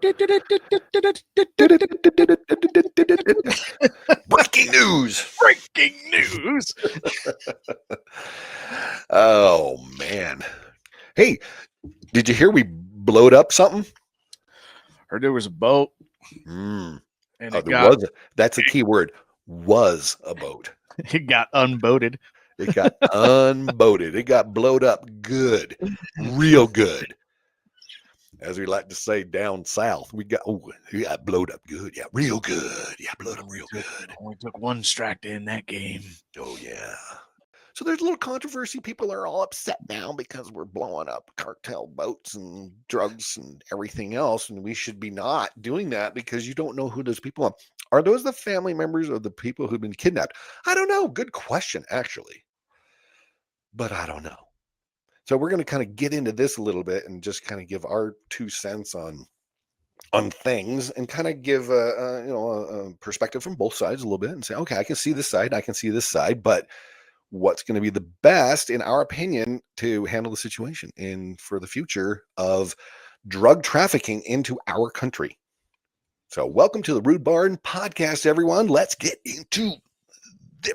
Breaking news. Breaking news. Oh, man. Hey, did you hear we blowed up something? Heard there was a boat. And it got, that's a key word. Was a boat. It got unboated. It got unboated. It got blowed up good. Real good. As we like to say down south, we got blowed up good. Yeah, real good. Yeah, blowed up real good. Only took one strike to end that game. Oh, yeah. So there's a little controversy. People are all upset now because we're blowing up cartel boats and drugs and everything else. And we should be not doing that because you don't know who those people are. Are those the family members of the people who've been kidnapped? I don't know. Good question, actually. But I don't know. So we're going to kind of get into this a little bit and just kind of give our 2 cents on things and kind of give a perspective from both sides a little bit and say, okay, I can see this side, I can see this side, but what's going to be the best, in our opinion, to handle the situation and for the future of drug trafficking into our country. So welcome to the Rude Barn Podcast, everyone. Let's get into the...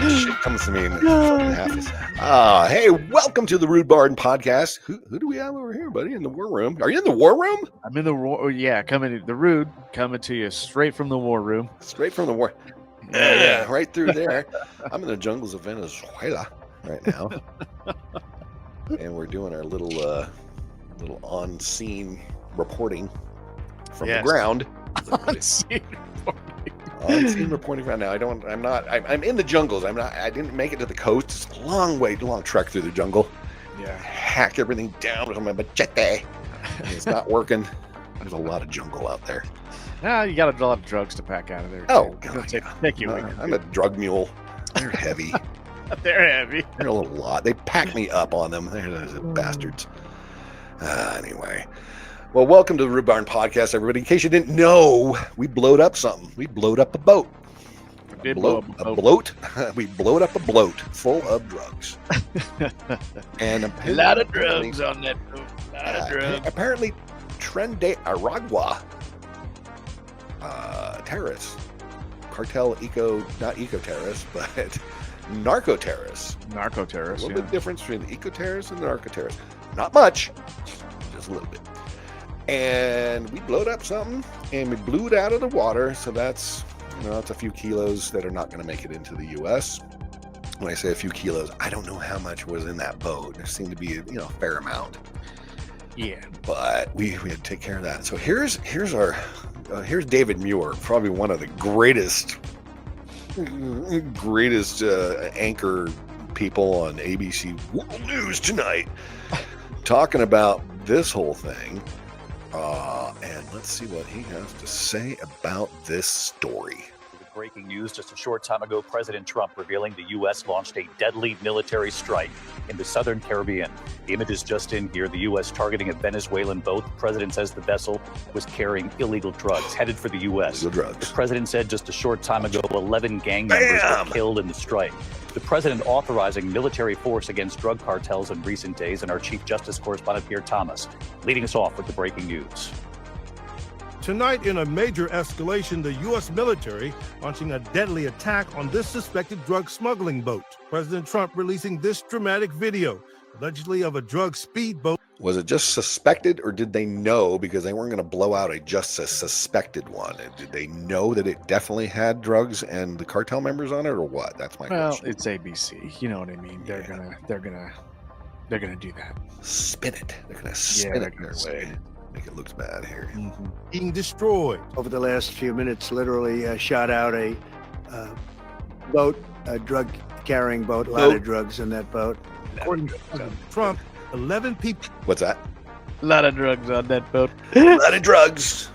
Shit comes to me in fucking half a second. Hey, welcome to the Rude Barn Podcast. Who do we have over here, buddy? In the war room? Are you in the war room? I'm in the war. Yeah, coming to the Rude, coming to you straight from the war room. Straight from the war. Yeah, right through there. I'm in the jungles of Venezuela right now, and we're doing our little on-scene reporting from the ground. On-scene reporting right now. I'm in the jungles. I didn't make it to the coast. It's a long trek through the jungle. Yeah. Hack everything down with my machete. It's not working. There's a lot of jungle out there. Nah, you got a lot of drugs to pack out of there. Oh, God, take you. I'm a drug mule. They're heavy. They're heavy. They're a little lot. They pack me up on them. They're those bastards. Anyway. Well, welcome to the Rude Barn Podcast, everybody. In case you didn't know, we blowed up something. We blowed up a boat. We bloat. We blowed up a bloat full of drugs. And a lot of drugs on that boat. A lot of drugs. Apparently, Tren de Aragua terrorists, cartel not eco-terrorists, but narco-terrorists. Narco-terrorists, A little bit difference between the eco-terrorists and the narco-terrorists. Not much, just a little bit. And we blowed up something, and we blew it out of the water. So that's a few kilos that are not going to make it into the U.S. When I say a few kilos, I don't know how much was in that boat. There seemed to be a fair amount. Yeah, but we had to take care of that. So here's David Muir, probably one of the greatest anchor people on ABC World News tonight, talking about this whole thing. And let's see what he has to say about this story. Breaking news just a short time ago, President Trump revealing the U.S. launched a deadly military strike in the southern Caribbean. The images just in here, the U.S. targeting a Venezuelan boat. The president says the vessel was carrying illegal drugs headed for the U.S. The president said just a short time ago 11 gang members were killed in the strike. The president authorizing military force against drug cartels in recent days, and our Chief Justice correspondent Pierre Thomas leading us off with the breaking news. Tonight, in a major escalation, the U.S. military launching a deadly attack on this suspected drug smuggling boat. President Trump releasing this dramatic video, allegedly of a drug speedboat. Was it just suspected, or did they know, because they weren't going to blow out a suspected one? Did they know that it definitely had drugs and the cartel members on it, or what? That's my question. Well, it's ABC. You know what I mean? They're gonna do that. Spin it. They're gonna spin it their way. Make it look bad here. Mm-hmm. Being destroyed. Over the last few minutes, literally shot out a boat, a drug-carrying boat, a lot of drugs in that boat. According to Trump, 11 people. What's that? A lot of drugs on that boat. A lot of drugs.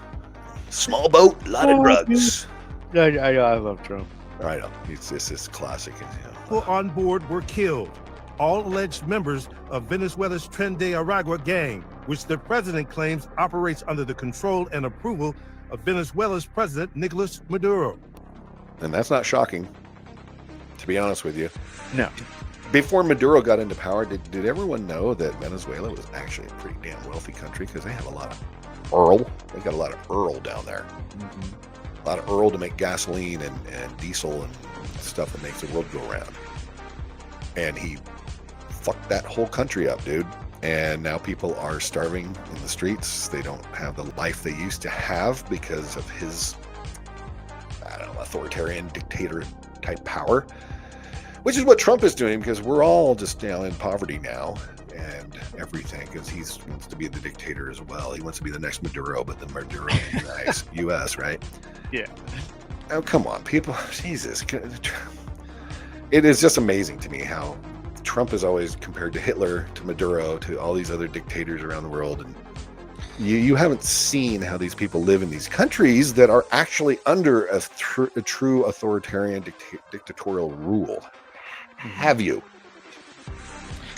Small boat, a lot of drugs. I love Trump. I know. This is classic. People on board were killed. All alleged members of Venezuela's Tren de Aragua gang. which the president claims operates under the control and approval of Venezuela's President Nicolas Maduro. And that's not shocking, to be honest with you. No. Before Maduro got into power, did everyone know that Venezuela was actually a pretty damn wealthy country? Because they have a lot of oil. They got a lot of oil down there. A lot of oil to make gasoline and diesel and stuff that makes the world go around. And he fucked that whole country up, dude. And now people are starving in the streets. They don't have the life they used to have because of his, I don't know, authoritarian dictator type power, which is what Trump is doing, because we're all just now in poverty now and everything, because he wants to be the dictator as well. He wants to be the next Maduro, but the Maduro in the U.S., right? Yeah. Oh, come on, people. Jesus. It is just amazing to me how Trump is always compared to Hitler, to Maduro, to all these other dictators around the world. And you haven't seen how these people live in these countries that are actually under a true authoritarian dictatorial rule. Have you?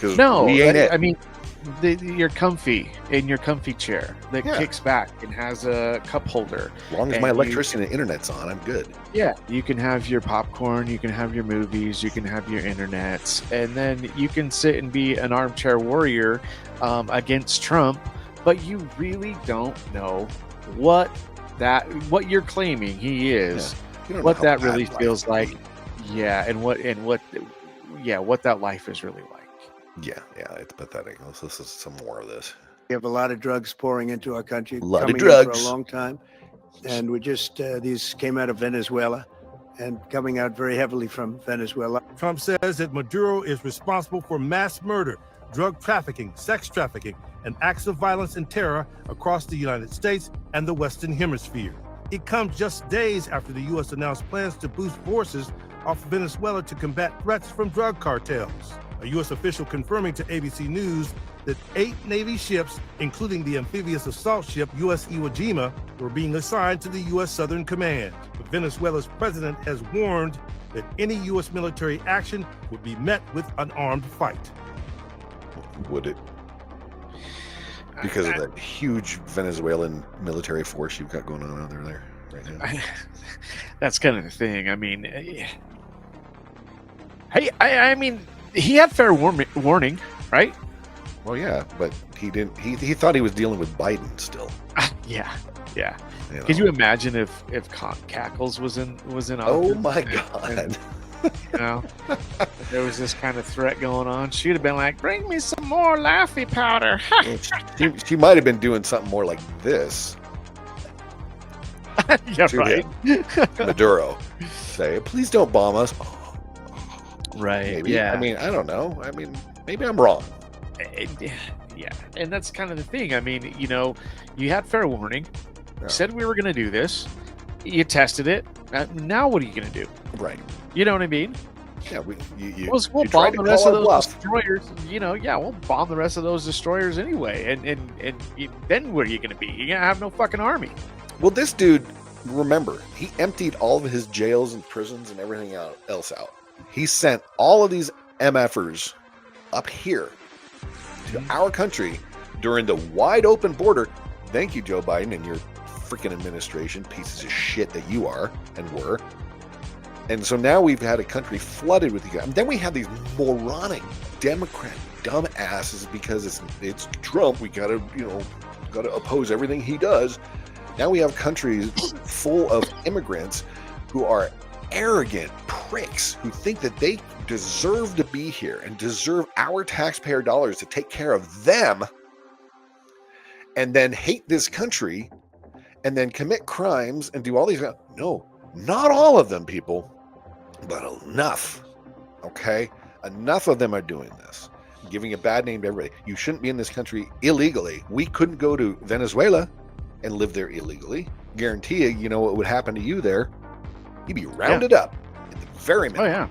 No, we ain't it. I mean, you're comfy in your comfy chair that kicks back and has a cup holder. As long as my electricity and internet's on, I'm good. Yeah, you can have your popcorn, you can have your movies, you can have your internets, and then you can sit and be an armchair warrior against Trump, but you really don't know what you're claiming he is, what that really feels like. Yeah, and what that life is really like. Yeah, it's pathetic. Let's listen to some more of this. We have a lot of drugs pouring into our country. A lot of coming in drugs. for a long time. And we just, these came out of Venezuela and coming out very heavily from Venezuela. Trump says that Maduro is responsible for mass murder, drug trafficking, sex trafficking, and acts of violence and terror across the United States and the Western Hemisphere. It comes just days after the U.S. announced plans to boost forces off Venezuela to combat threats from drug cartels. A U.S. official confirming to ABC News that 8 Navy ships, including the amphibious assault ship U.S. Iwo Jima, were being assigned to the U.S. Southern Command. But Venezuela's president has warned that any U.S. military action would be met with an armed fight. Would it? Because of that huge Venezuelan military force you've got going on out there right now. That's kind of the thing. I mean, hey, I mean, he had fair warning, right? Well, yeah, but he didn't. He thought he was dealing with Biden still. Yeah. You know? Could you imagine if Cackles was in office? Oh my God! You know, if there was this kind of threat going on, she'd have been like, "Bring me some more Laffy powder." she might have been doing something more like this. Yeah, right. Maduro, say, "Please don't bomb us." Right. Maybe. Yeah. I mean, I don't know. I mean, maybe I'm wrong. Yeah, and that's kind of the thing. I mean, you know, you had fair warning. You said we were going to do this. You tested it. Now what are you going to do? Right. You know what I mean? Yeah, we'll you bomb the rest of those destroyers. You know, we'll bomb the rest of those destroyers anyway. And then where are you going to be? You're going to have no fucking army. Well, this dude, remember, he emptied all of his jails and prisons and everything else out. He sent all of these MFers up here to our country during the wide open border. Thank you, Joe Biden and your freaking administration, pieces of shit that you are and were. And so now we've had a country flooded with these guys. And then we have these moronic Democrat dumbasses because it's Trump. We gotta oppose everything he does. Now we have countries full of immigrants who are arrogant pricks who think that they deserve to be here and deserve our taxpayer dollars to take care of them, and then hate this country and then commit crimes and do all these. No, not all of them, people, but enough. Okay, enough of them are doing this, giving a bad name to everybody. You shouldn't be in this country illegally. We couldn't go to Venezuela and live there illegally. Guarantee you know what would happen to you there. You'd be rounded up at the very minimum. Oh, yeah.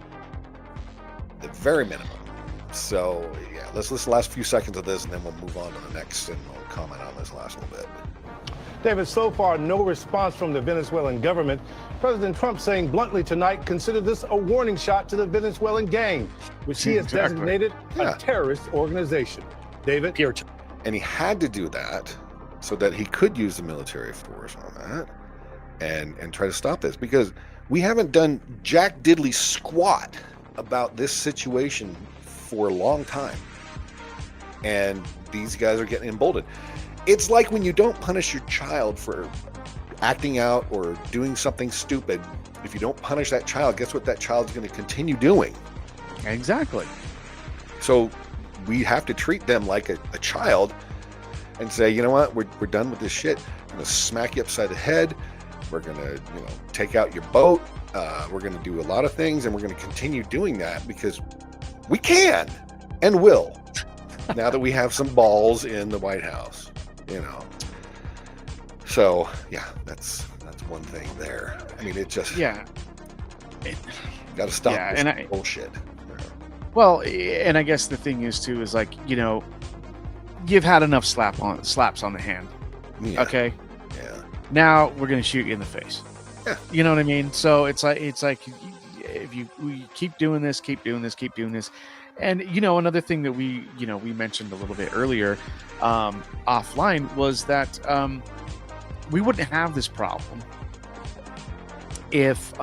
The very minimum. So, yeah, let's listen to the last few seconds of this, and then we'll move on to the next, and we'll comment on this last little bit. David, so far, no response from the Venezuelan government. President Trump saying bluntly tonight, consider this a warning shot to the Venezuelan gang, which he has designated a terrorist organization. David? And he had to do that so that he could use the military force on that and try to stop this, because we haven't done jack diddly squat about this situation for a long time. And these guys are getting emboldened. It's like when you don't punish your child for acting out or doing something stupid. If you don't punish that child, guess what that child's going to continue doing? Exactly. So we have to treat them like a child and say, you know what, we're done with this shit. I'm going to smack you upside the head. We're going to, take out your boat. We're going to do a lot of things, and we're going to continue doing that because we can and will now that we have some balls in the White House, So, yeah, that's one thing there. I mean, it just... Yeah. Got to stop this bullshit. Well, and I guess the thing is, too, is like, you've had enough slaps on the hand. Yeah. Okay? Yeah. Now we're going to shoot you in the face. Yeah. You know what I mean? So it's like if we keep doing this. And, another thing that we mentioned a little bit earlier offline was that we wouldn't have this problem if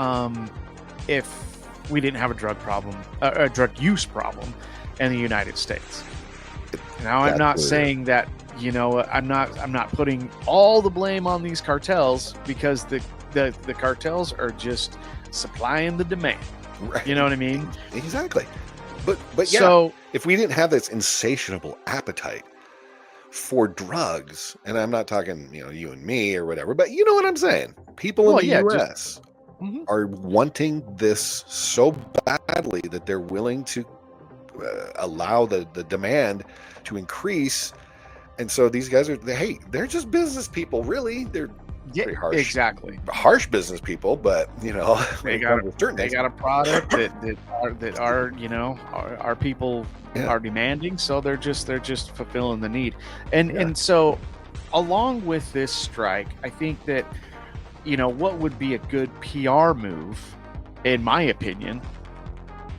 we didn't have a drug problem, a drug use problem in the United States. Now, I'm not saying that, I'm not putting all the blame on these cartels, because the cartels are just supplying the demand. Right. You know what I mean? Exactly. But yeah, so, if we didn't have this insatiable appetite for drugs, and I'm not talking, you and me or whatever, but you know what I'm saying? People in the U.S. are wanting this so badly that they're willing to allow the demand to increase. And so these guys they're just business people, really. They're pretty harsh. Exactly. Harsh business people, but they got a product that our people are demanding, so they're just fulfilling the need. And so along with this strike, I think that what would be a good PR move, in my opinion,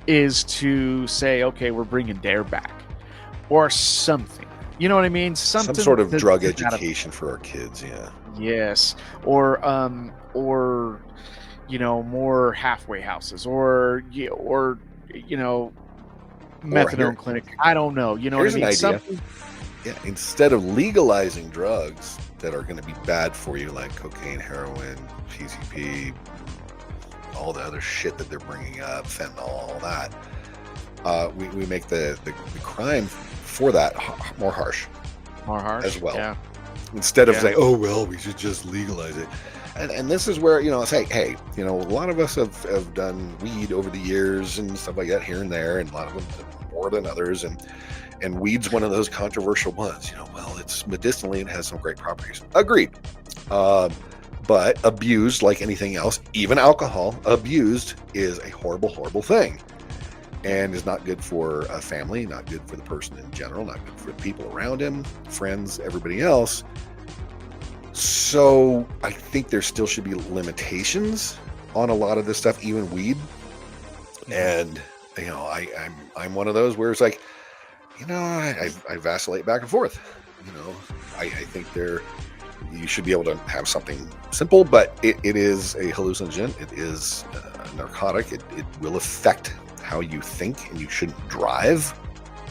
is to say, okay, we're bringing DARE back or something. You know what I mean? Some sort of drug education for our kids. Yeah. Yes. Or more halfway houses or methadone clinic. I don't know. You know what I mean? Here's an idea. Yeah. Instead of legalizing drugs that are going to be bad for you, like cocaine, heroin, PCP, all the other shit that they're bringing up, fentanyl, all that, we make the crime for that more harsh as well. Yeah. Instead of saying, oh, well, we should just legalize it. And this is where, say, hey, a lot of us have done weed over the years and stuff like that here and there, and a lot of them more than others. And weed's one of those controversial ones. Well, it's medicinally and has some great properties. Agreed. But abused, like anything else, even alcohol, abused is a horrible, horrible thing. And is not good for a family, not good for the person in general, not good for the people around him, friends, everybody else. So I think there still should be limitations on a lot of this stuff, even weed. And, I'm one of those where it's like, I vacillate back and forth. I think you should be able to have something simple, but it is a hallucinogen. It is a narcotic. It will affect how you think, and you shouldn't drive,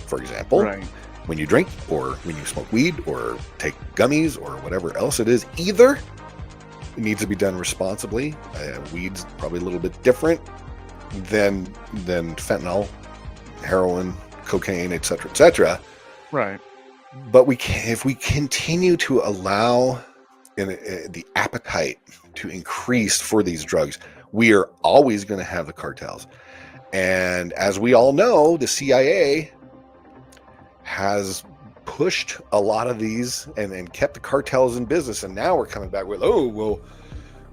for example, when you drink or when you smoke weed or take gummies or whatever else it is. Either it needs to be done responsibly. Weed's probably a little bit different than fentanyl, heroin, cocaine, etc. Right. But if we continue to allow the appetite to increase for these drugs, we are always going to have the cartels. And as we all know, the CIA has pushed a lot of these and kept the cartels in business. And now we're coming back with, oh, well,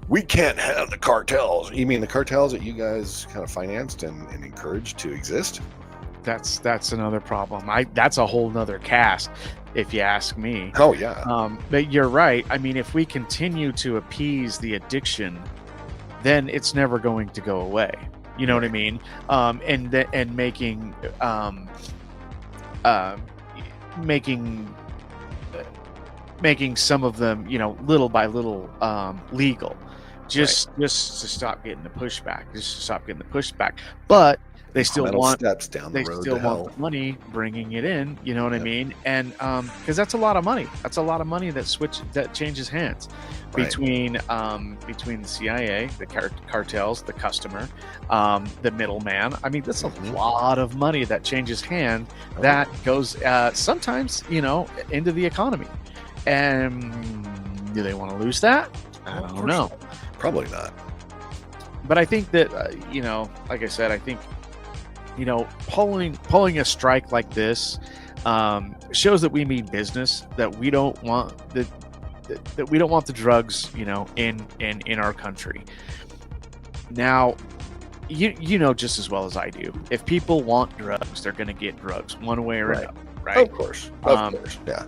we can't have the cartels. You mean the cartels that you guys kind of financed and encouraged to exist? That's another problem. That's a whole nother cast, if you ask me. Oh, yeah. But you're right. I mean, if we continue to appease the addiction, then it's never going to go away. You know what I mean? Making making some of them, little by little legal, just to stop getting the pushback, But they still Incremental want steps down the road to hell. the money bringing it in. You know what I mean? And because that's a lot of money. That's a lot of money that changes hands between the CIA, the cartels, the customer, the middleman. I mean, that's a lot of money that changes hand that goes sometimes into the economy. And do they want to lose that? I don't know. Probably not. But I think that like I said, I think pulling a strike like this shows that we mean business. That we don't want that we don't want the drugs, in our country. Now, just as well as I do, if people want drugs, they're going to get drugs one way or another, right? Of course, yeah.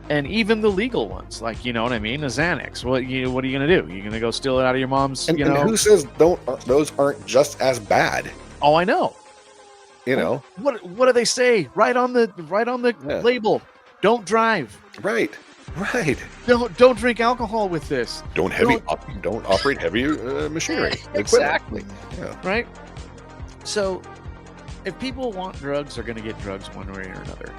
And even the legal ones, like, you know what I mean, a Xanax. What are you going to do? You're going to go steal it out of your mom's? And who says those aren't just as bad? Oh, I know. What do they say right on the label? Don't drive. Right. Don't drink alcohol with this. Don't operate heavy machinery. Exactly. Yeah. Right. So, if people want drugs, they're going to get drugs one way or another.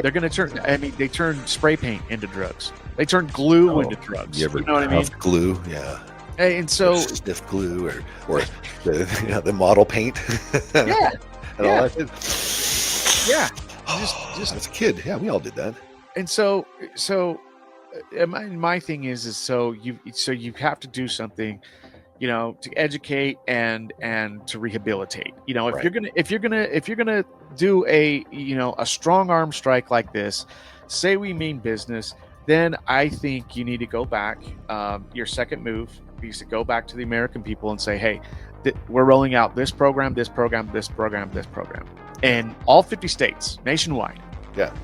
They're going to turn. I mean, they turn spray paint into drugs. They turn glue into drugs. You ever know what I mean? Glue? Yeah. And so or stiff glue, or the model paint. Yeah. And all that. Yeah. Just as a kid, yeah, we all did that. And so my thing is so you have to do something, to educate and to rehabilitate. If you're gonna do a strong arm strike like this, say we mean business, then I think you need to go back. Your second move is to go back to the American people and say, hey, we're rolling out this program, in all 50 states nationwide. Yeah.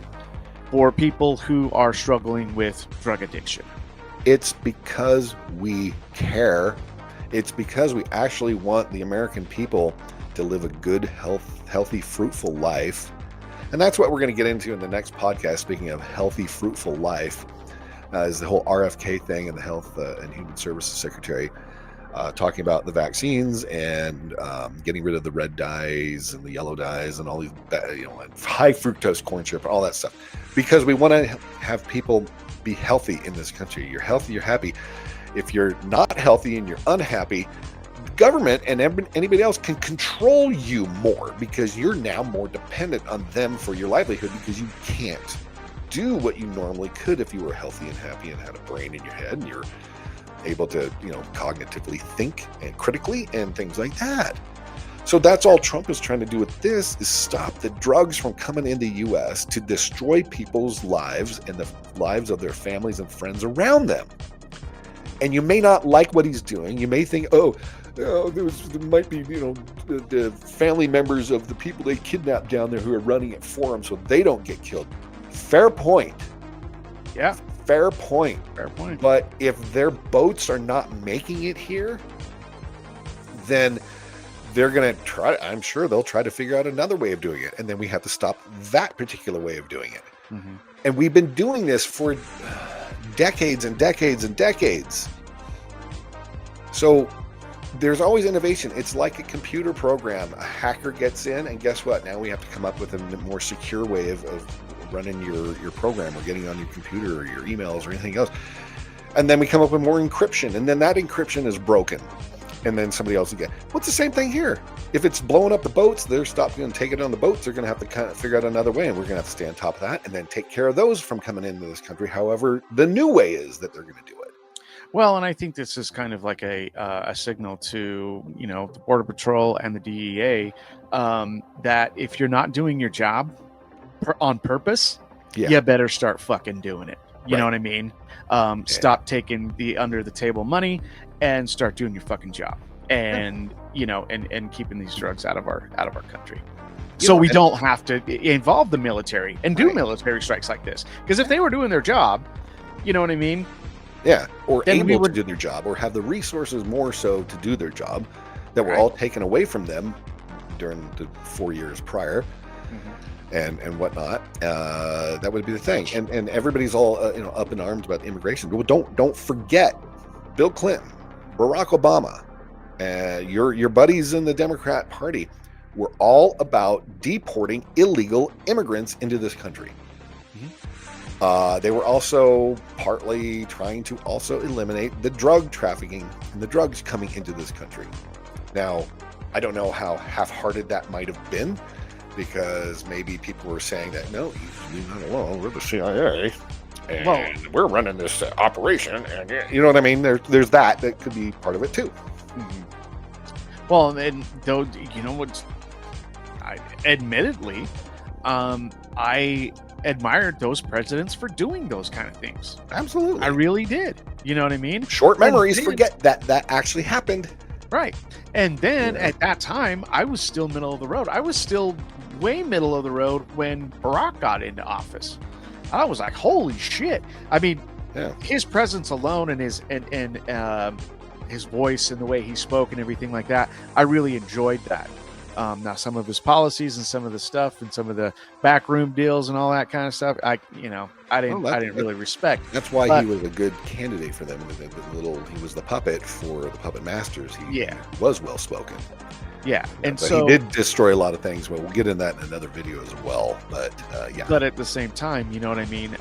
For people who are struggling with drug addiction. It's because we care. It's because we actually want the American people to live a good, healthy, fruitful life. And that's what we're going to get into in the next podcast. Speaking of healthy, fruitful life, is the whole RFK thing and the Health and Human Services Secretary talking about the vaccines and getting rid of the red dyes and the yellow dyes and all these, high fructose corn syrup, all that stuff, because we want to have people be healthy in this country. You're healthy, you're happy. If you're not healthy and you're unhappy, government and anybody else can control you more because you're now more dependent on them for your livelihood, because you can't do what you normally could if you were healthy and happy and had a brain in your head and you're able to, cognitively think and critically and things like that. So that's all Trump is trying to do with this, is stop the drugs from coming into the U.S. to destroy people's lives and the lives of their families and friends around them. And you may not like what he's doing. You may think, there might be, the family members of the people they kidnapped down there who are running it for him so they don't get killed. Fair point. Yeah. Fair point. But if their boats are not making it here, then they're going to try. I'm sure they'll try to figure out another way of doing it. And then we have to stop that particular way of doing it. Mm-hmm. And we've been doing this for decades and decades and decades. So there's always innovation. It's like a computer program. A hacker gets in, and guess what? Now we have to come up with a more secure way of running your program or getting on your computer or your emails or anything else. And then we come up with more encryption, and then that encryption is broken. And then somebody else again. What's the same thing here? If it's blowing up the boats, they're stopping and taking it on the boats. They're going to have to kind of figure out another way, and we're going to have to stay on top of that and then take care of those from coming into this country. However, the new way is that they're going to do it. Well, and I think this is kind of like a signal to, the Border Patrol and the DEA that if you're not doing your job on purpose, you better start fucking doing it. You know what I mean? Stop taking the under the table money and start doing your fucking job, and and keeping these drugs out of our country. So we don't have to involve the military and do military strikes like this. Because if they were doing their job, you know what I mean? Yeah, or able to do their job, or have the resources more so to do their job that were all taken away from them during the 4 years prior. And whatnot, that would be the thing. And everybody's all up in arms about immigration. But don't forget Bill Clinton, Barack Obama, your buddies in the Democrat Party were all about deporting illegal immigrants into this country. They were also partly trying to also eliminate the drug trafficking and the drugs coming into this country. Now, I don't know how half-hearted that might have been, because maybe people were saying that, no, he's not alone, we're the CIA, and we're running this operation, and you know what I mean? There's that could be part of it too. Well, and though, you know what, admittedly, I admired those presidents for doing those kind of things. Absolutely. I really did. You know what I mean? Short memories forget that actually happened. Right. And then at that time, I was still middle of the road. I was still way middle of the road when Barack got into office. I was like, holy shit. I mean, his presence alone and his voice and the way he spoke and everything like that, I really enjoyed that. Now some of his policies and some of the stuff and some of the backroom deals and all that kind of stuff, I didn't really respect. That's why he was a good candidate for them. He was the puppet for the puppet masters. He was well spoken. Yeah, and but so he did destroy a lot of things. But we'll get into that in another video as well. But But at the same time, you know what I mean.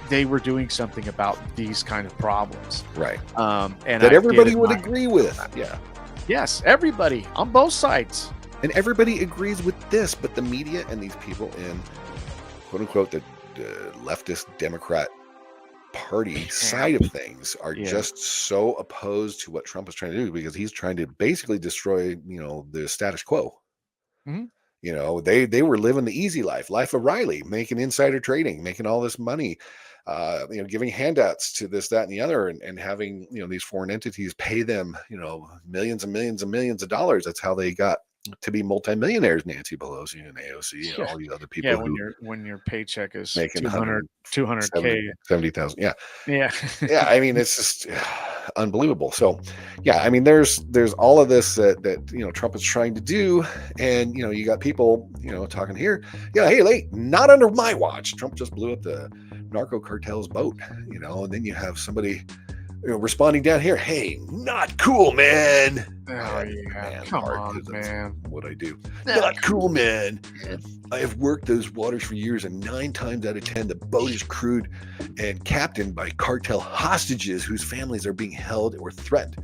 They were doing something about these kind of problems, right? And that everybody would agree with. Yeah. Yes, everybody on both sides. And everybody agrees with this, but the media and these people in quote unquote the leftist Democrat Party side of things are just so opposed to what Trump is trying to do, because he's trying to basically destroy, the status quo. They were living the easy life of Riley, making insider trading, making all this money, giving handouts to this, that, and the other, and having, these foreign entities pay them, millions and millions and millions of dollars. That's how they got to be multimillionaires. Nancy Pelosi and AOC and all these other people. Yeah, when your paycheck is making 200K, 70,000. Yeah. Yeah. I mean, it's just unbelievable. So, I mean, there's all of this that Trump is trying to do, and you got people talking here. Yeah, hey, not under my watch. Trump just blew up the narco cartel's boat. And then you have somebody responding down here. Hey, not cool, man. Oh yeah, come on, man. What I do, not cool, man. I have worked those waters for years, and 9 times out of 10, the boat is crewed and captained by cartel hostages whose families are being held or threatened.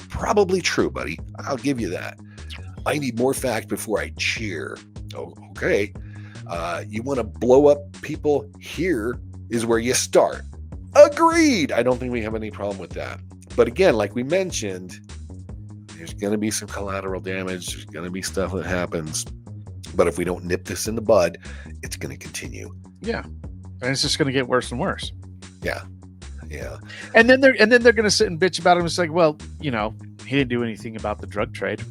Probably true, buddy. I'll give you that. I need more facts before I cheer. Oh, okay. You want to blow up people? Here is where you start. Agreed. I don't think we have any problem with that. But again, like we mentioned, there's going to be some collateral damage. There's going to be stuff that happens. But if we don't nip this in the bud, it's going to continue. Yeah. And it's just going to get worse and worse. Yeah. And then they're going to sit and bitch about him. It's like, well, he didn't do anything about the drug trade.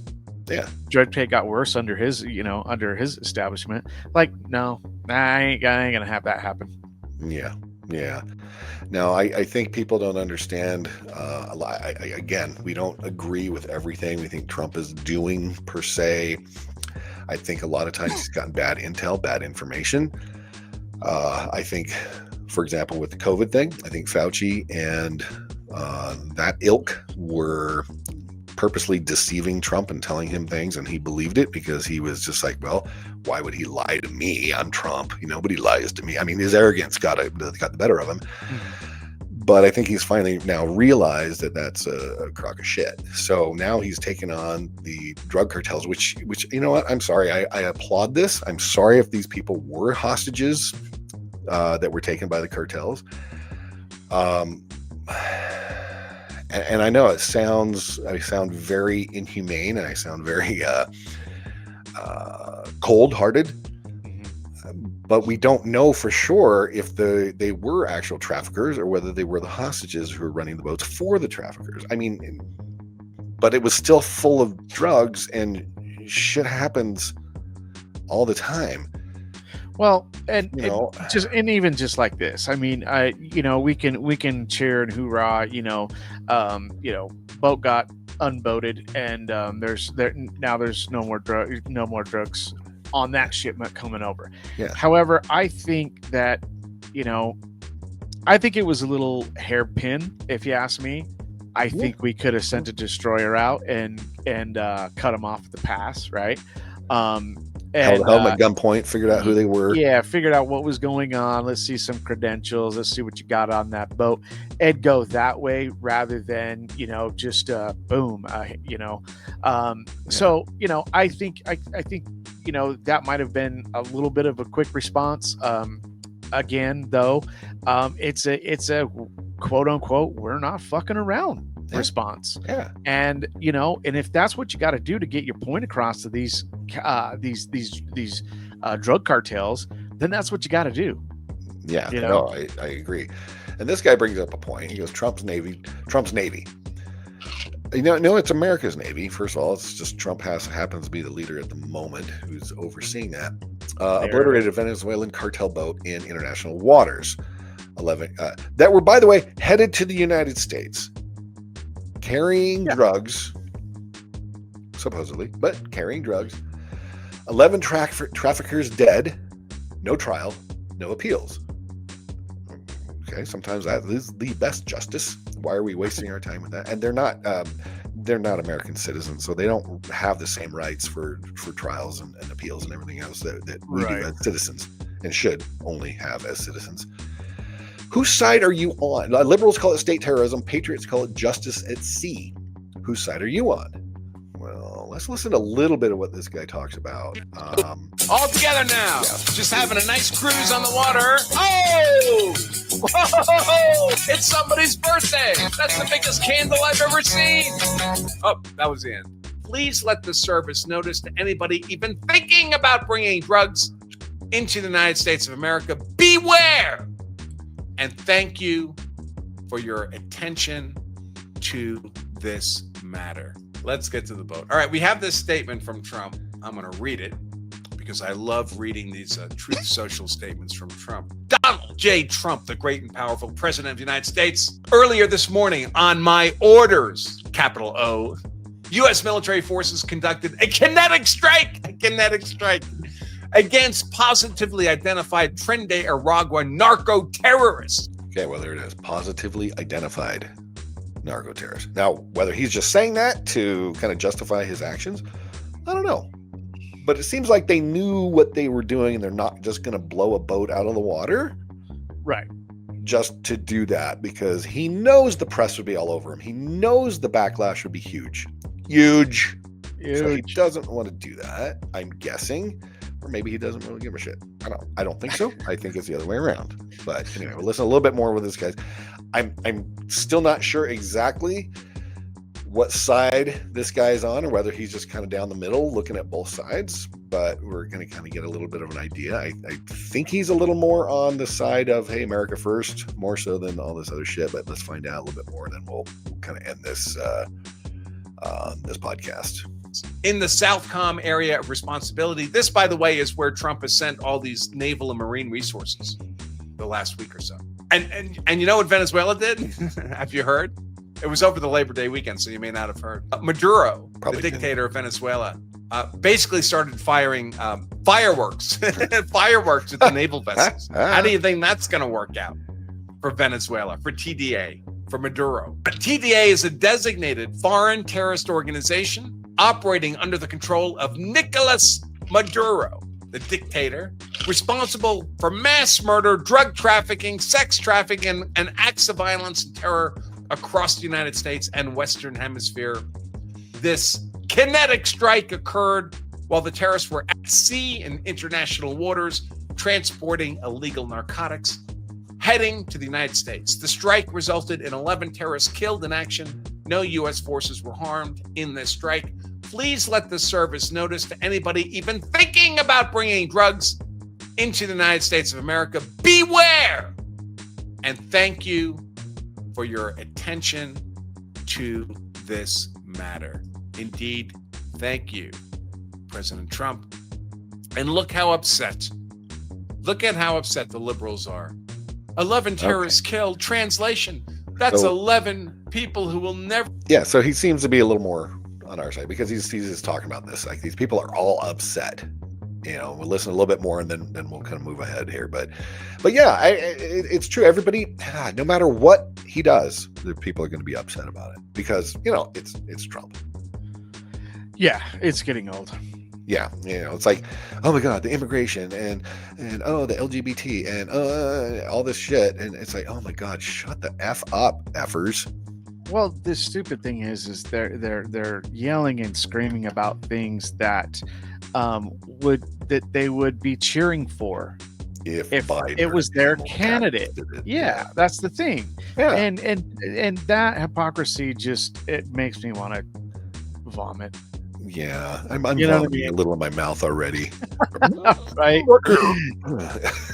Yeah. Drug trade got worse under his establishment. Like, no, I ain't going to have that happen. Yeah. Now, I think people don't understand. Again, we don't agree with everything we think Trump is doing per se. I think a lot of times he's gotten bad intel, bad information. I think, for example, with the COVID thing, I think Fauci and that ilk were purposely deceiving Trump and telling him things, and he believed it because he was just like, well, why would he lie to me? I'm Trump. Nobody lies to me. I mean, his arrogance got the better of him. But I think he's finally now realized that that's a crock of shit. So now he's taken on the drug cartels, which you know what? I'm sorry. I applaud this. I'm sorry if these people were hostages that were taken by the cartels. And I know I sound very inhumane, and I sound very cold-hearted, but we don't know for sure if they were actual traffickers or whether they were the hostages who were running the boats for the traffickers. I mean, but it was still full of drugs, and shit happens all the time. Well, and even just like this, I mean, we can cheer and hoorah, boat got unboated, and there's no more drugs on that shipment coming over. Yeah. However, I think that, I think it was a little hairpin, if you ask me. I think we could have sent a destroyer out and cut them off at the pass, right? Held them at gunpoint, figured out who they were. Yeah, figured out what was going on. Let's see some credentials. Let's see what you got on that boat. And go that way rather than, just boom, So, I think that might have been a little bit of a quick response. Again, though, it's a quote unquote, we're not fucking around response. Yeah. And, and if that's what you got to do to get your point across to these drug cartels, then that's what you got to do. Yeah. No, I agree. And this guy brings up a point. He goes, Trump's Navy. No, it's America's Navy. First of all, it's just Trump happens to be the leader at the moment who's overseeing that. Obliterated a Venezuelan cartel boat in international waters. 11 that were, by the way, headed to the United States, carrying drugs, supposedly, but carrying drugs. 11 traffickers dead. No trial, no appeals. Okay, sometimes that is the best justice. Why are we wasting our time with that? And they're not American citizens, so they don't have the same rights for trials and appeals and everything else that we do as citizens, and should only have as citizens. Whose side are you on? Liberals call it state terrorism. Patriots call it justice at sea. Whose side are you on? Well, let's listen to a little bit of what this guy talks about. All together now. Yeah. Just having a nice cruise on the water. Oh! Whoa! It's somebody's birthday. That's the biggest candle I've ever seen. Oh, that was the end. Please let the service notice to anybody even thinking about bringing drugs into the United States of America. Beware! And thank you for your attention to this matter. Let's get to the boat. All right, we have this statement from Trump. I'm going to read it because I love reading these Truth Social statements from Trump. Donald J. Trump, the great and powerful president of the United States, earlier this morning on my orders, capital O, U.S. military forces conducted a kinetic strike against positively identified Tren de Aragua narco terrorists. Okay, well, there it is. Positively identified narco terrorists. Now, whether he's just saying that to kind of justify his actions, I don't know. But it seems like they knew what they were doing, and they're not just going to blow a boat out of the water. Right. Just to do that, because he knows the press would be all over him. He knows the backlash would be huge. Huge. So he doesn't want to do that, I'm guessing. Or maybe he doesn't really give a shit. I don't think so. I think it's the other way around. But anyway, we'll listen a little bit more with this guy. I'm still not sure exactly what side this guy's on, or whether he's just kind of down the middle looking at both sides. But we're going to kind of get a little bit of an idea. I think he's a little more on the side of, hey, America first, more so than all this other shit. But let's find out a little bit more, and then we'll kind of end this this podcast. In the Southcom area of responsibility. This, by the way, is where Trump has sent all these naval and marine resources the last week or so. And you know what Venezuela did? Have you heard? It was over the Labor Day weekend, so you may not have heard. Maduro, the dictator of Venezuela, basically started firing fireworks at the naval vessels. How do you think that's going to work out for Venezuela, for TDA, for Maduro? TDA is a designated foreign terrorist organization operating under the control of Nicolas Maduro, the dictator, responsible for mass murder, drug trafficking, sex trafficking, and acts of violence and terror across the United States and Western Hemisphere. This kinetic strike occurred while the terrorists were at sea in international waters, transporting illegal narcotics, heading to the United States. The strike resulted in 11 terrorists killed in action. No U.S. forces were harmed in this strike. Please let the service notice to anybody even thinking about bringing drugs into the United States of America. Beware! And thank you for your attention to this matter. Indeed, thank you, President Trump. And look at how upset the liberals are. 11 terrorists killed. Translation, that's 11 people who will never... Yeah, so he seems to be a little more on our side, because he's just talking about this. Like, these people are all upset we'll listen a little bit more and then we'll kind of move ahead here. But yeah, it's true. Everybody, no matter what he does, the people are going to be upset about it because, it's Trump. Yeah, it's getting old. Yeah, it's like, oh my God, the immigration and oh, the LGBT and all this shit. And it's like, oh my God, shut the F up, effers. Well, the stupid thing is they're yelling and screaming about things that they would be cheering for if Biden it was their candidate. Yeah, that's the thing. Yeah. And that hypocrisy it makes me want to vomit. Yeah, I'm vomiting a little in my mouth already. Right.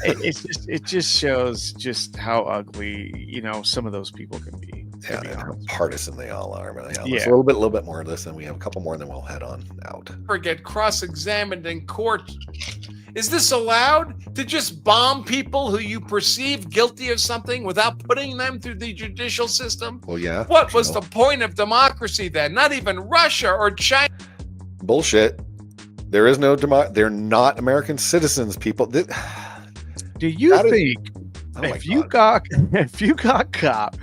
It just shows just how ugly some of those people can be. Yeah, and how partisan they all are. Yeah. A little bit more of this, and we have a couple more, and then we'll head on out. Or get cross-examined in court. Is this allowed to just bomb people who you perceive guilty of something without putting them through the judicial system? Well, yeah. What was the point of democracy then? Not even Russia or China. Bullshit. There is no they're not American citizens, people. Do you think if you got caught,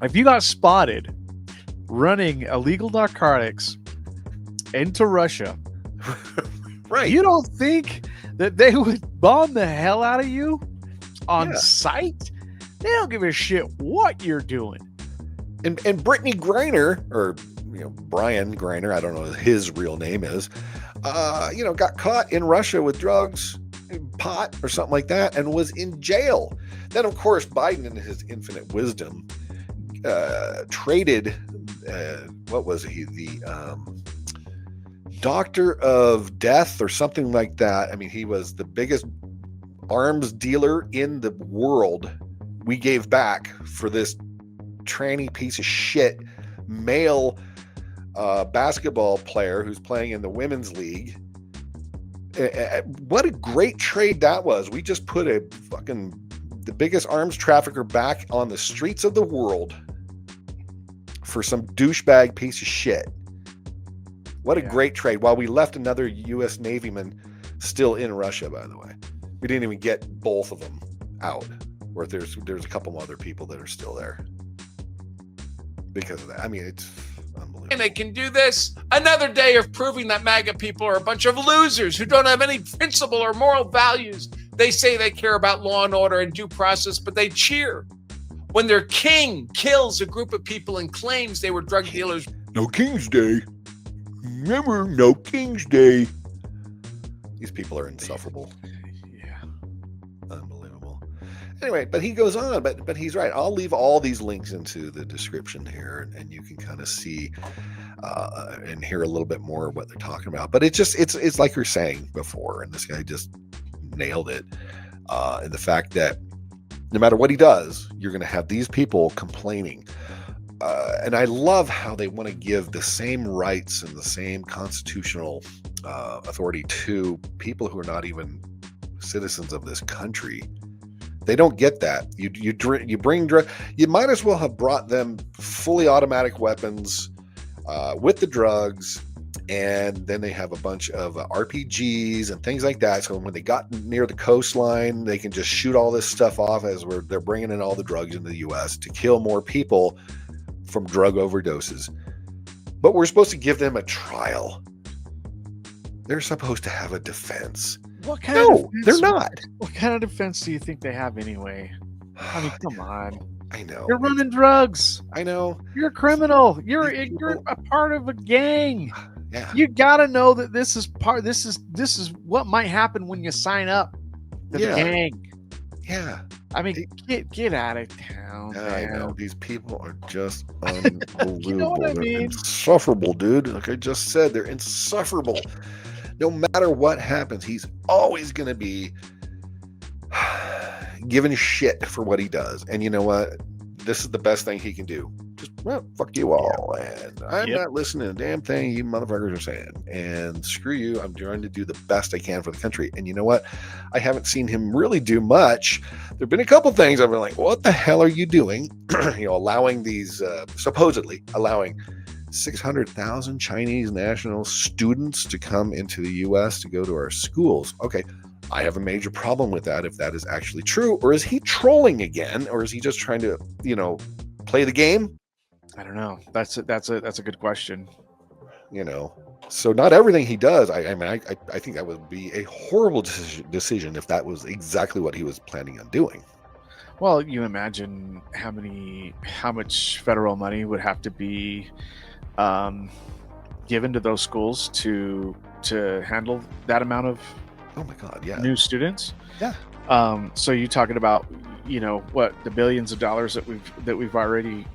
if you got spotted running illegal narcotics into Russia, right? You don't think that they would bomb the hell out of you on sight? They don't give a shit what you're doing. And Brittany Griner, or Brian Griner, I don't know what his real name is, got caught in Russia with drugs, pot or something like that, and was in jail. Then, of course, Biden, in his infinite wisdom, traded, what was he, the doctor of death or something like that. I mean, he was the biggest arms dealer in the world. We gave back for this tranny piece of shit male basketball player who's playing in the women's league. What a great trade that was. We just put the biggest arms trafficker back on the streets of the world for some douchebag piece of shit. What a great trade. While we left another U.S. Navyman still in Russia, by the way. We didn't even get both of them out. Or there's a couple other people that are still there because of that. I mean, it's unbelievable. And they can do this. Another day of proving that MAGA people are a bunch of losers who don't have any principle or moral values. They say they care about law and order and due process, but they cheer when their king kills a group of people and claims they were drug dealers. No King's Day. Remember, no King's Day. These people are insufferable. Yeah. Unbelievable. Anyway, but he goes on, but he's right. I'll leave all these links into the description here, and you can kind of see and hear a little bit more of what they're talking about. But it's like you're saying before, and this guy just nailed it. And the fact that no matter what he does, you're going to have these people complaining. And I love how they want to give the same rights and the same constitutional authority to people who are not even citizens of this country. They don't get that. You bring drug. You might as well have brought them fully automatic weapons with the drugs, and then they have a bunch of RPGs and things like that. So when they got near the coastline, they can just shoot all this stuff off as they're bringing in all the drugs into the U.S. to kill more people from drug overdoses. But we're supposed to give them a trial. They're supposed to have a defense. What kind of defense? They're not. What kind of defense do you think they have anyway? I mean, come on. I know. You're running drugs. I know. You're a criminal. You're a part of a gang. Yeah. You gotta know that this is what might happen when you sign up to the gang. Yeah. I mean, get out of town. I know. These people are just unbelievable. You know what I mean? They're insufferable, dude. Like I just said, they're insufferable. No matter what happens, he's always going to be given shit for what he does. And you know what? This is the best thing he can do. Just, fuck you all. And I'm not listening to a damn thing you motherfuckers are saying. And screw you. I'm trying to do the best I can for the country. And you know what? I haven't seen him really do much. There've been a couple things I've been like, what the hell are you doing? Allowing these, supposedly allowing 600,000 Chinese national students to come into the U.S. to go to our schools. Okay, I have a major problem with that if that is actually true, or is he trolling again, or is he just trying to, play the game? I don't know. That's a good question. So not everything he does. I think that would be a horrible decision if that was exactly what he was planning on doing. Well, you imagine how much federal money would have to be given to those schools to handle that amount of oh my god, yeah, new students. Yeah. So you're talking about what the billions of dollars that we've already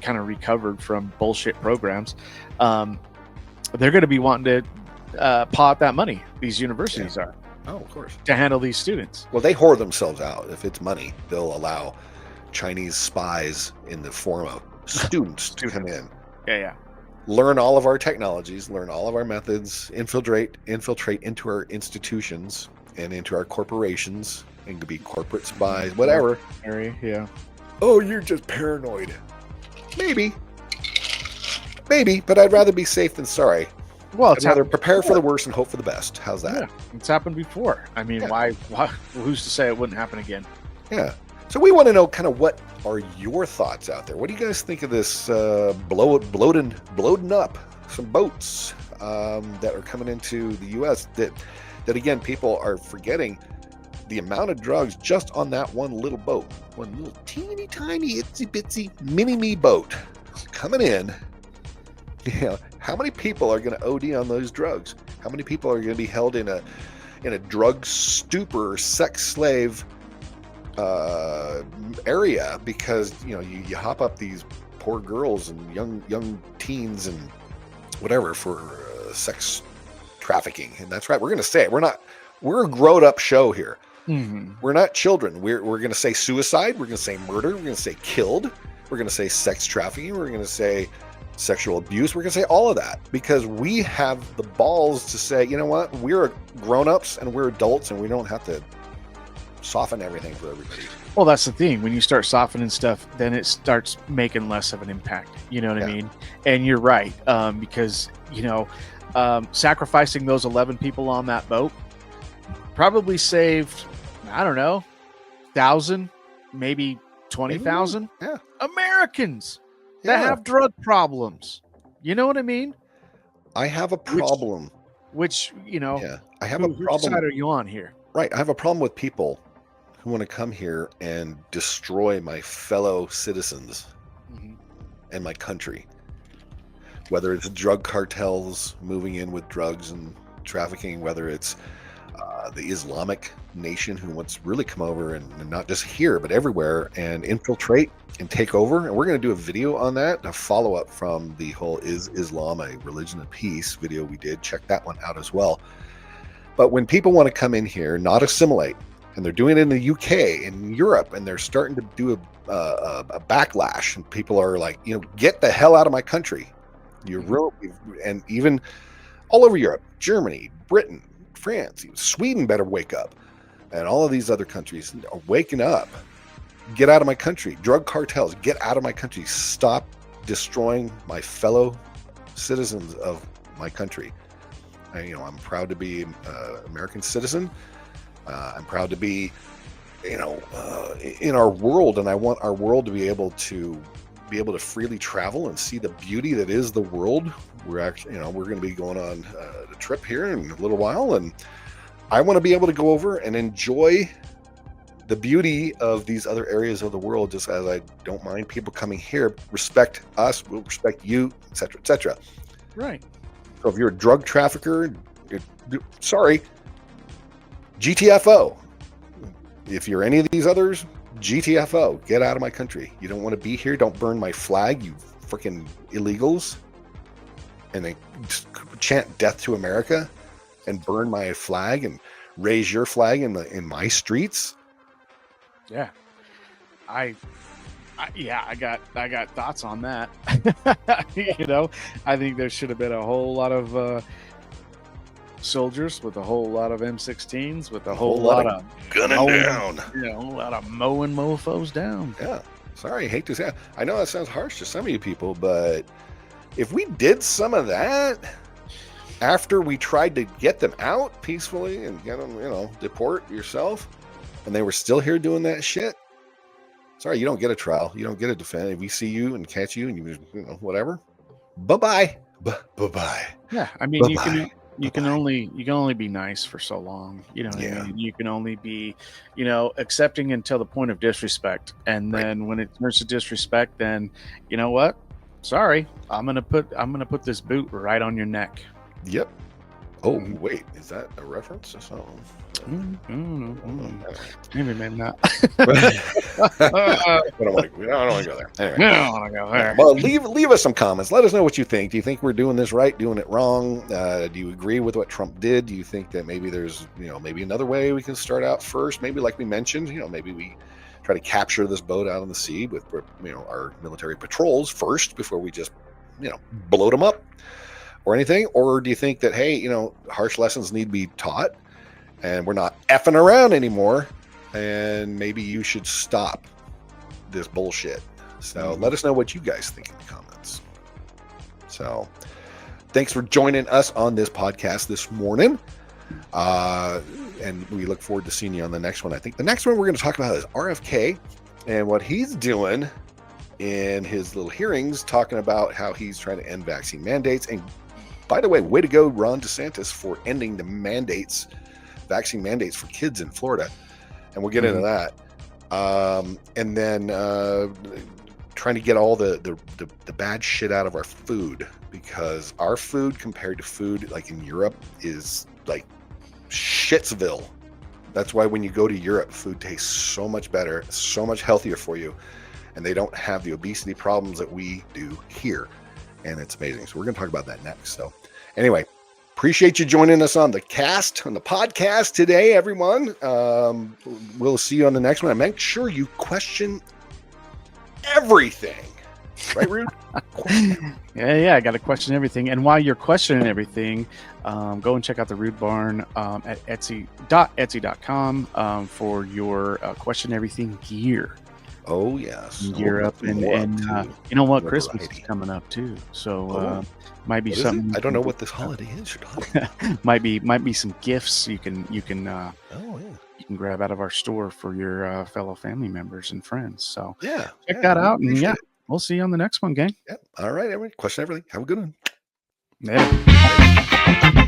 kind of recovered from bullshit programs. They're going to be wanting to paw out that money. These universities are. Oh, of course. To handle these students. Well, they whore themselves out. If it's money, they'll allow Chinese spies in the form of students to come in. Yeah. Learn all of our technologies, learn all of our methods, infiltrate into our institutions and into our corporations, and to be corporate spies, whatever. Yeah. Oh, you're just paranoid. Maybe, but I'd rather be safe than sorry. Well, I'd rather prepare for the worst and hope for the best. How's that? Yeah, it's happened before. I mean, why? Who's to say it wouldn't happen again? Yeah. So we want to know kind of what are your thoughts out there? What do you guys think of this bloating up some boats that are coming into the U.S. that again, people are forgetting the amount of drugs just on that one little boat, one little teeny tiny itsy bitsy mini me boat coming in. How many people are going to OD on those drugs? How many people are going to be held in a drug stupor, sex slave area because you hop up these poor girls and young teens and whatever for sex trafficking? And that's right. We're going to say it. We're a grown up show here. Mm-hmm. We're not children. We're going to say suicide. We're going to say murder. We're going to say killed. We're going to say sex trafficking. We're going to say sexual abuse. We're going to say all of that because we have the balls to say, you know what, we're grown-ups and we're adults and we don't have to soften everything for everybody. Well, that's the thing. When you start softening stuff, then it starts making less of an impact. You know what I mean? And you're right. Because, sacrificing those 11 people on that boat probably saved, I don't know, 1,000, maybe 20,000 Americans that have drug problems. You know what I mean? I have a problem. I have a problem. Which side are you on here? Right. I have a problem with people who want to come here and destroy my fellow citizens and my country. Whether it's drug cartels moving in with drugs and trafficking, whether it's the Islamic nation who wants to really come over and not just here, but everywhere and infiltrate and take over. And we're going to do a video on that, a follow-up from the whole Is Islam a Religion of Peace video we did. Check that one out as well. But when people want to come in here, not assimilate, and they're doing it in the UK and Europe, and they're starting to do a backlash, and people are like, get the hell out of my country. And even all over Europe, Germany, Britain, France, Sweden better wake up. And all of these other countries are waking up. Get out of my country. Drug cartels, get out of my country. Stop destroying my fellow citizens of my country. I'm proud to be an American citizen. I'm proud to be, in our world, and I want our world to be able to freely travel and see the beauty that is the world. We're actually, we're going to be going on a trip here in a little while, and I want to be able to go over and enjoy the beauty of these other areas of the world, just as I don't mind people coming here. Respect us, we'll respect you, etc., etc. Right. So if you're a drug trafficker, sorry, GTFO. If you're any of these others, GTFO. Get out of my country. You don't want to be here. Don't burn my flag, you freaking illegals. And then chant death to America and burn my flag and raise your flag in my streets. Yeah. I got thoughts on that. I think there should have been a whole lot of soldiers with a whole lot of M16s with a whole lot of gunning down. A whole lot of mowing mofos down. Yeah. Sorry, I hate to say it. I know that sounds harsh to some of you people, but if we did some of that after we tried to get them out peacefully and get them, deport yourself, and they were still here doing that shit, sorry, you don't get a trial. You don't get a defense. If we see you and catch you and whatever, bye-bye. Bye-bye. Yeah, I mean, Bye-bye. you can only be nice for so long. You know what I mean? You can only be, accepting until the point of disrespect. And then when it turns to disrespect, then you know what? Sorry, I'm gonna put this boot right on your neck. Yep. Oh, wait, is that a reference to something? Maybe not. I don't want to go there. Anyway. I don't want to go there. Well, leave us some comments. Let us know what you think. Do you think we're doing this right, doing it wrong? Do you agree with what Trump did? Do you think that maybe there's, maybe another way we can start out first? Maybe like we mentioned, maybe we try to capture this boat out on the sea with, our military patrols first before we just, blow them up or anything? Or do you think that, hey, harsh lessons need to be taught and we're not effing around anymore and maybe you should stop this bullshit? So let us know what you guys think in the comments. So thanks for joining us on this podcast this morning. And we look forward to seeing you on the next one. I think the next one we're going to talk about is RFK and what he's doing in his little hearings, talking about how he's trying to end vaccine mandates. And by the way, way to go, Ron DeSantis, for ending the vaccine mandates for kids in Florida. And we'll get into that. And then trying to get all the bad shit out of our food, because our food compared to food like in Europe is like shitsville. That's why when you go to Europe, food tastes so much better, so much healthier for you, and they don't have the obesity problems that we do here. And it's amazing. So we're going to talk about that next. So anyway, appreciate you joining us on the podcast today, everyone. We'll see you on the next one. And make sure you question everything. Right, Rude? Yeah, I got to question everything. And while you're questioning everything, go and check out the Rude Barn at etsy.com for your question everything gear. Oh, yes. Gear up. And you know what? Christmas is coming up, too. So might be something. I don't know what this holiday is. might be some gifts you can oh, yeah. you can grab out of our store for your fellow family members and friends. So yeah, check that out. And we'll see you on the next one, gang. Yep. All right, everyone. Question everything. Have a good one. Yeah.